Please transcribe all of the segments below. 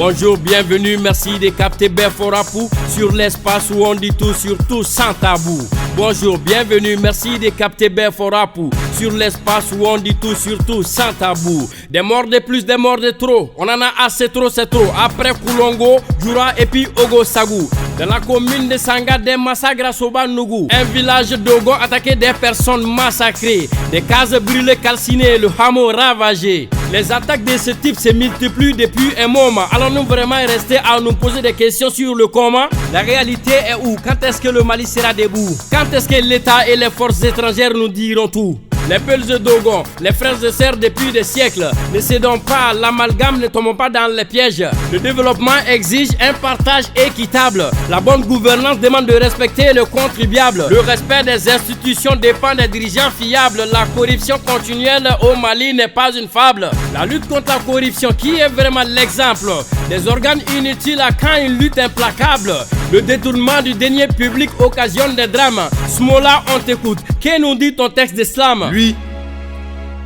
Bonjour, bienvenue, merci de capter Beforapou sur l'espace où on dit tout sur tout sans tabou. Bonjour, bienvenue, merci de capter Beforapou sur l'espace où on dit tout sur tout sans tabou. Des morts de plus, des morts de trop, on en a assez trop, c'est trop. Après Koulongo, Djoura et puis Ogo Sagou. Dans la commune de Sanga, des massacres à Soba-Nougou. Un village d'Ogo attaqué, des personnes massacrées. Des cases brûlées, calcinées, le hameau ravagé. Les attaques de ce type se multiplient depuis un moment. Allons-nous vraiment rester à nous poser des questions sur le comment? La réalité est où? Quand est-ce que le Mali sera debout? Quand est-ce que l'État et les forces étrangères nous diront tout? Les peuples de Dogon, les frères et sœurs depuis des siècles, ne cédons pas à l'amalgame, ne tombons pas dans les pièges. Le développement exige un partage équitable. La bonne gouvernance demande de respecter le contribuable. Le respect des institutions dépend des dirigeants fiables. La corruption continuelle au Mali n'est pas une fable. La lutte contre la corruption, qui est vraiment l'exemple? Des organes inutiles à quand une lutte implacable. Le détournement du denier public occasionne des drames. Smola, on t'écoute. Que nous dit ton texte d'islam? Lui,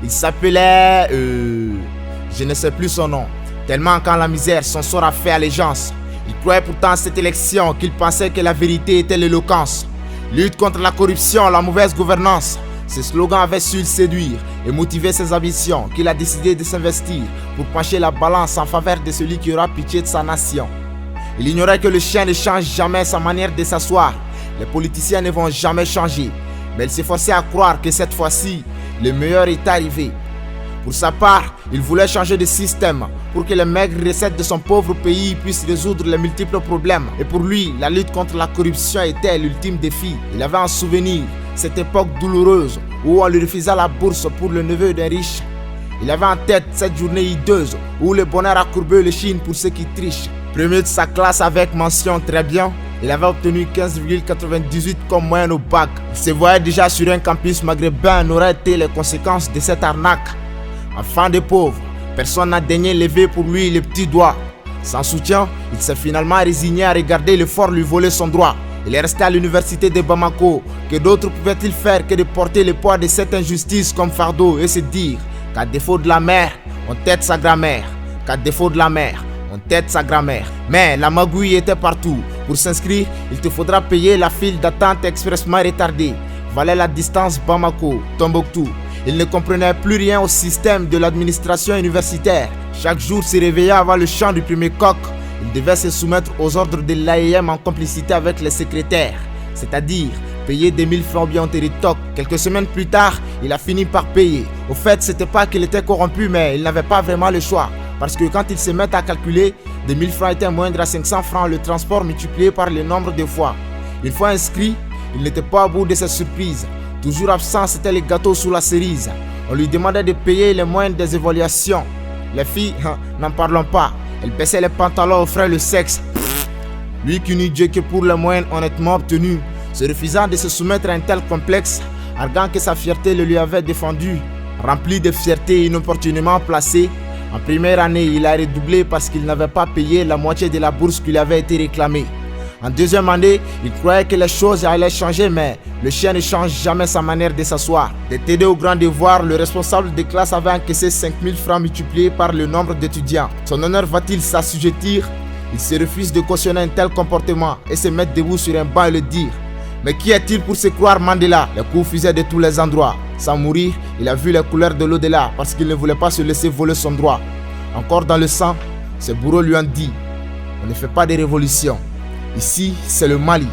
il s'appelait... je ne sais plus son nom. Tellement qu'en la misère, son sort a fait allégeance. Il croyait pourtant à cette élection qu'il pensait que la vérité était l'éloquence. Lutte contre la corruption, la mauvaise gouvernance. Ces slogans avaient su le séduire et motiver ses ambitions, qu'il a décidé de s'investir pour pencher la balance en faveur de celui qui aura pitié de sa nation. Il ignorait que le chien ne change jamais sa manière de s'asseoir. Les politiciens ne vont jamais changer. Mais il s'efforçait à croire que cette fois-ci, le meilleur est arrivé. Pour sa part, il voulait changer de système pour que les maigres recettes de son pauvre pays puissent résoudre les multiples problèmes. Et pour lui, la lutte contre la corruption était l'ultime défi. Il avait en souvenir cette époque douloureuse où on lui refusa la bourse pour le neveu d'un riche. Il avait en tête cette journée hideuse où le bonheur a courbé le chine pour ceux qui trichent. Premier de sa classe avec mention très bien, il avait obtenu 15,98 comme moyenne au bac. Il se voyait déjà sur un campus maghrébin, n'auraient été les conséquences de cette arnaque. Enfant des pauvres, personne n'a daigné lever pour lui les petits doigts. Sans soutien, il s'est finalement résigné à regarder le fort lui voler son droit. Il est resté à l'université de Bamako. Que d'autres pouvaient-ils faire que de porter le poids de cette injustice comme fardeau et se dire qu'à défaut de la mère, on tête sa grand-mère. Qu'à défaut de la mère, on tête sa grand-mère. Mais la magouille était partout. Pour s'inscrire, il te faudra payer la file d'attente expressement retardée. Valait la distance Bamako-Tombouctou. Il ne comprenait plus rien au système de l'administration universitaire. Chaque jour se réveillait avant le chant du premier coq. Il devait se soumettre aux ordres de l'AEM en complicité avec les secrétaires. C'est-à-dire payer des 1000 francs bien territoc. Quelques semaines plus tard, il a fini par payer. Au fait, c'était pas qu'il était corrompu, mais il n'avait pas vraiment le choix. Parce que quand il se met à calculer, des 1000 francs étaient moindres à 500 francs le transport multiplié par le nombre de fois. Une fois inscrit, il n'était pas au bout de ses surprises. Toujours absent, c'était les gâteaux sous la cerise. On lui demandait de payer les moyens des évaluations. Les filles, n'en parlons pas. Elles baissaient les pantalons, offraient le sexe. Lui qui n'eut Dieu que pour les moyens honnêtement obtenus, se refusant de se soumettre à un tel complexe, arguant que sa fierté le lui avait défendu. Rempli de fierté inopportunément placée, en première année, il a redoublé parce qu'il n'avait pas payé la moitié de la bourse qui lui avait été réclamée. En deuxième année, il croyait que les choses allaient changer, mais le chien ne change jamais sa manière de s'asseoir. De t'aider au grand devoir, le responsable de classe avait encaissé 5000 francs multipliés par le nombre d'étudiants. Son honneur va-t-il s'assujettir? Il se refuse de cautionner un tel comportement et se mettre debout sur un banc et le dire. Mais qui est-il pour se croire Mandela? Les coups fusaient de tous les endroits. Sans mourir, il a vu les couleurs de l'au-delà parce qu'il ne voulait pas se laisser voler son droit. Encore dans le sang, ses bourreaux lui ont dit: on ne fait pas de révolution. Ici, c'est le Mali.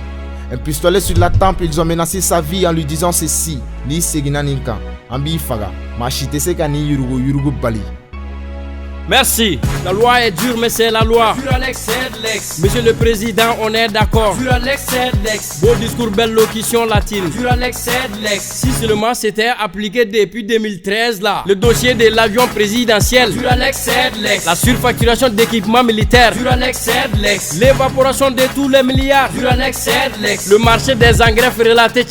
Un pistolet sur la tempe, ils ont menacé sa vie en lui disant ceci: Ni Segina Ninka, Ambi Faga, Machite Sekani Yurugu Yurugu Bali. Merci. La loi est dure, mais c'est la loi. Monsieur le Président, on est d'accord. Beau discours, belle locution latine. Si seulement c'était appliqué depuis 2013 là. Le dossier de l'avion présidentiel. La surfacturation d'équipements militaires. L'évaporation de tous les milliards. Le marché des engrais relatés.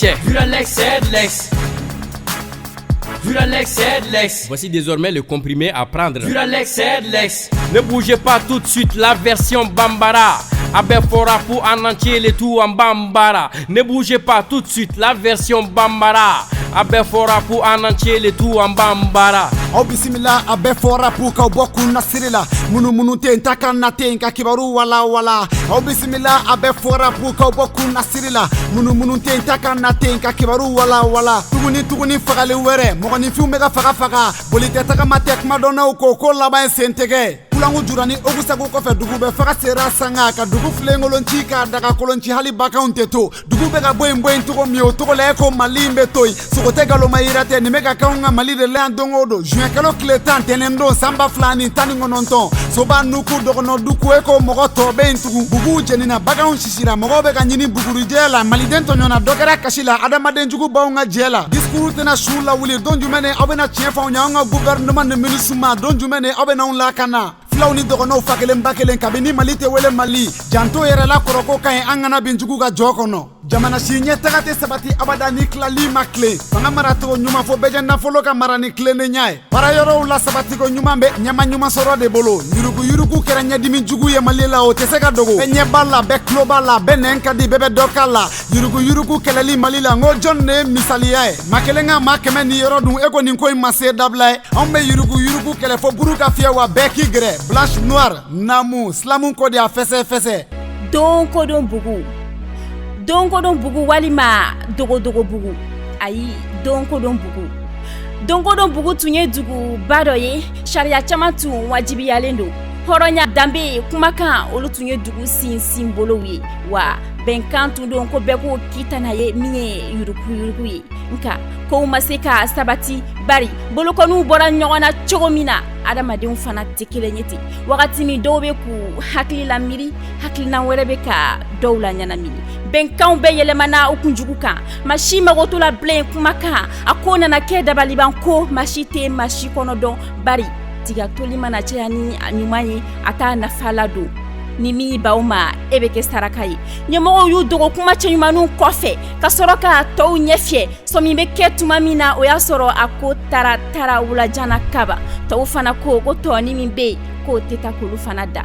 Duralex Headlex. Voici désormais le comprimé à prendre. Duralex Headlex. Ne bougez pas tout de suite, la version Bambara. Beforapou en entier, les tout en Bambara. Ne bougez pas tout de suite, la version Bambara. a bɛɛ fɔra pour en entier le tout en bambara. Aw bisimila a bɛɛ fɔra pour k'aw bɔ kun nasiri la munumunu tɛ n ta kan na tɛ n ka kibaru wala wala. Aw bisimila a bɛɛ fɔra pour k'aw bɔ kun nasiri la munumunu tɛ n ta kan na tɛ n ka kibaru wala wala. Tuguni fagali wɛrɛ mɔgɔninfinw bɛ ka faga boli tɛ tagama tɛ kuma dɔnnaw ko laban ye sen tɛgɛ. Kulangu jurani Ogusagu kɔfɛ dugu bɛ faga sera sanga ka dugu filenkolonci ka daga kolonci hali bakanw tɛ to dugu bɛ ka bɔ yen togo min o togo la ko Mali in bɛ to yen sogo tɛ galoma yira tɛ nin bɛ ka k'anw ka Mali de la yan don o don juin kalo tile 10 tɛnɛn don san 2019 soba nuku dɔgɔnɔ duku ko mɔgɔ tɔ bɛ yen tugun buguw jenina baganw sisira mɔgɔw bɛ ka ɲini bugurijɛ la maliden tɔɲɔna dɔ kɛra kasi la adamaden jugu b'anw ka jɛ la discours tɛna su lawuli don jumɛn aw bɛna tiɲɛ fɔ anw ye anw ka gouvernement ni ministre ma don jumɛn aw bɛna anw lakana. Filaw ni dɔgɔnɔw fa kelen ba kelen kabini Mali tɛ wele Mali janto yɛrɛ la kɔrɔko ka ɲi an kana bin jugu ka jɔ kɔnɔ jamana si ɲɛtaga tɛ sabati abada ni tilali ma tilen fanga maracogo ɲuman fo bɛɛ nafolo ka mara ni tilennenya ye baara yɔrɔw la sabatiko ɲuman bɛ ɲɛma ɲuman sɔrɔ de bolo yurugu kɛra ɲɛdimi jugu ye Mali la o tɛ se ka dogo bɛɛ ɲɛ b'a la bɛɛ tulo b'a la bɛɛ nɛn ka di bɛɛ bɛ dɔ k'a la yurugu kɛlɛli Mali la n ko jɔn de ye misaliya ye maa kelen ka maa kɛmɛ ni yɔrɔ dun e ko nin ko in ma se dabila ye anw bɛ yurugu kɛlɛ fo buru ka fiyɛ wa bɛɛ k'i gɛrɛ Blanche Noire Namu Silamu ko de a fɛsɛ don kodon bugu walima dogo bugu ayi don kodon bugu tun ye duguba dɔ ye sariya caman tun wajibiyalen don hɔrɔnya danbe kumakan olu tun ye dugu sinsin bolow ye wa bɛnkan tun don ko bɛɛ ko kitana ye min ye yurugu ye nka kow ma se ka sabati bari bolokɔniw bɔra ɲɔgɔn na cogo min na adamadenw fana tɛ kelen ye ten wagati min dɔw bɛ k'u hakili la miiri hakilina wɛrɛ bɛ ka dɔw la ɲanamini bɛnkanw bɛ yɛlɛmana u kunjugu kan maa si mago t'o la bilen kumakan a ko nana kɛ dabaliban ko maa si tɛ maa si kɔnɔ dɔn bari tigatoli mana caya ni a ɲuman ye a t'a nafa ladon ni min b'aw ma e bɛ kɛ saraka ye ɲɛmɔgɔw y'u dogo kuma cɛɲumanw kɔfɛ ka sɔrɔ ka tɔw ɲɛfiyɛ sɔmi bɛ kɛ tuma min na o y'a sɔrɔ a ko taara wulajana kaba tɔw fana ko tɔɔni min bɛ yen k'o tɛ taa k'olu fana da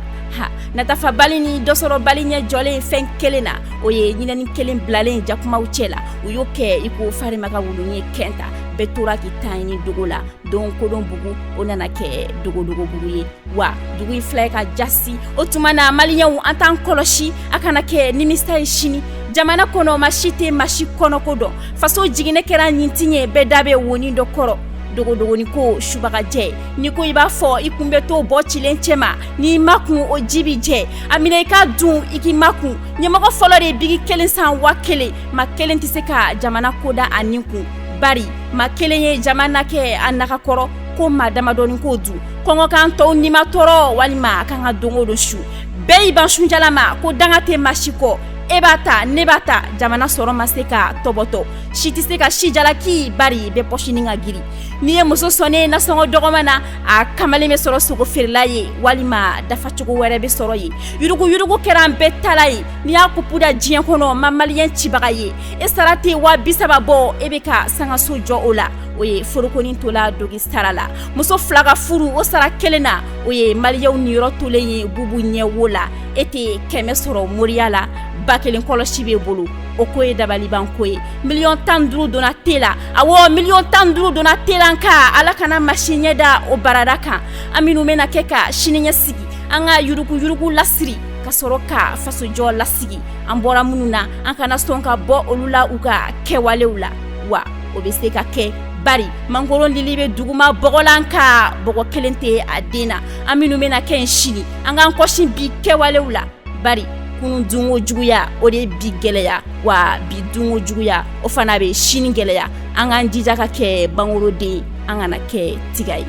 natafabali ni dɔsɔrɔbali ɲɛ jɔlen fɛn kelen na o ye ɲinɛni kelen bilalen jakumaw cɛ la u y'o kɛ i ko Farimata wulunin ye kɛnta bɛɛ tora k'i ta ɲini dogo la don kodon bugu o nana kɛ dogo bugu ye wa dugu in filɛ ka jasi o tuma na maliyɛnw an t'an kɔlɔsi a kana kɛ nimisa ye sini jamana kɔnɔ maa si tɛ maa si kɔnɔko dɔn faso jiginɛ kɛra ɲintin ye bɛɛ da bɛ wonin dɔ kɔrɔ dogodogoni ko subagajɛ ni ko i b'a fɔ i kun bɛ to bɔ cilen cɛ ma ni ma kun o ji bi jɛ a minɛ i ka dun i k'i ma kun ɲɛmɔgɔ fɔlɔ de bigi kelen san 1000 ma kelen tɛ se ka jamana koda a nin kun bari ma kelen ye jamana kɛ a naga kɔrɔ ko maa damadɔni k'o dun kɔngɔ kan tɔw nima tɔɔrɔ walima a kan ka don o don su bɛɛ y'i ban sunjala ma ko danga tɛ maa si kɔ e b'a ta ne b'a ta jamana sɔrɔ ma se ka tɔbɔtɔ si tɛ se ka si jalaki bari bɛɛ pɔsini ka giri n'i ye muso sɔnne nasɔngɔ dɔgɔma na a kamalen bɛ sɔrɔ sogo feerela ye walima dafacogo wɛrɛ bɛ sɔrɔ ye yurugu kɛra an bɛɛ tala ye n'i y'a kupu da diɲɛ kɔnɔ ma maliyɛn cibaga ye e sara tɛ 30 bɔ e bɛ ka sangaso jɔ o la o ye forokonin tola dogi sara la muso 2 ka furu o sara kelen na o ye maliyɛnw niyɔrɔ tolen ye bubu ɲɛ wo la e tɛ 100 sɔrɔ moriya la ba kelen kɔlɔsi bɛ bolo o ko ye dabaliban ko ye $15 donna te la awɔ $15 donna te la ka ala kana machine ɲɛ da o barada kan an minnu bɛna kɛ ka siniɲɛ sigi an ka yurugu lasiri ka sɔrɔ ka fasojɔ lasigi an bɔra minnu na an kana sɔn ka bɔ olu la u ka kɛwalew la wa o bɛ se ka kɛ bari mangoron lili bɛ duguma bɔgɔlan ka bɔgɔ kelen tɛ a den na an minnu bɛna kɛ sini an k'an kɔsi bi kɛwalew la bari kunun dungo juguya o de bi gɛlɛya wa bi dungo juguya o fana bɛ sini gɛlɛya an k'an jija ka kɛ bangoroden an kana kɛ tiga ye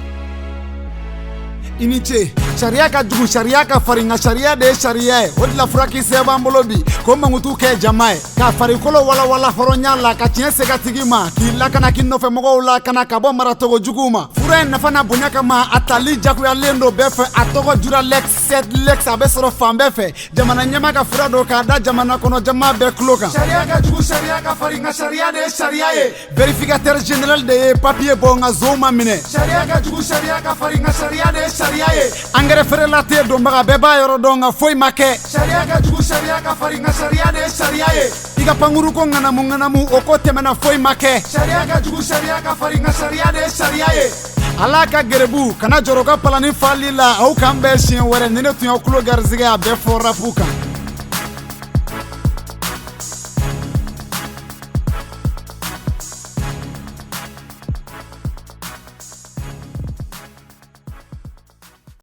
i ni ce sariya ka jugu sariya ka farin nka sariya de ye sariya ye o de la furakisɛ b'an bolo bi ko mankutu kɛ jama ye ka farikolo walawala hɔrɔnya la ka tiɲɛ se ka tigi ma k'i lakana k'i nɔfɛ mɔgɔw lakana ka bɔ maracogo juguw ma fura in nafa n'a bonya kama a tali jakuyalen don bɛɛ fɛ a tɔgɔ jura lex a bɛ sɔrɔ fan bɛɛ fɛ jamana ɲɛma ka fura don k'a da jamana kɔnɔ jama bɛɛ tulo kan sariya ka jugu sariya ka farin nka sariya de ye sariya ye vérificateur général de ye papier bɔ nka zon ma minɛ sariya ka jugu sariya ka farin nka sariya de ye sariya ye angɛrɛ feerela tɛ donbaga bɛɛ b'a yɔrɔ dɔn nka foyi ma kɛ sariya ka jugu sariya ka farin nka sariya de ye sariya ye i ka pankuru ko ŋanamu o ko tɛmɛna foyi ma kɛ sariya ka jugu sariya ka farin nka sariya de ye sariya ye ala ka gɛrɛbu kana jɔrɔ ka palani fali la aw kan bɛɛ siɲɛ wɛrɛ ni ne tun y'aw tulo garisɛgɛ a bɛɛ fɔ rapu kan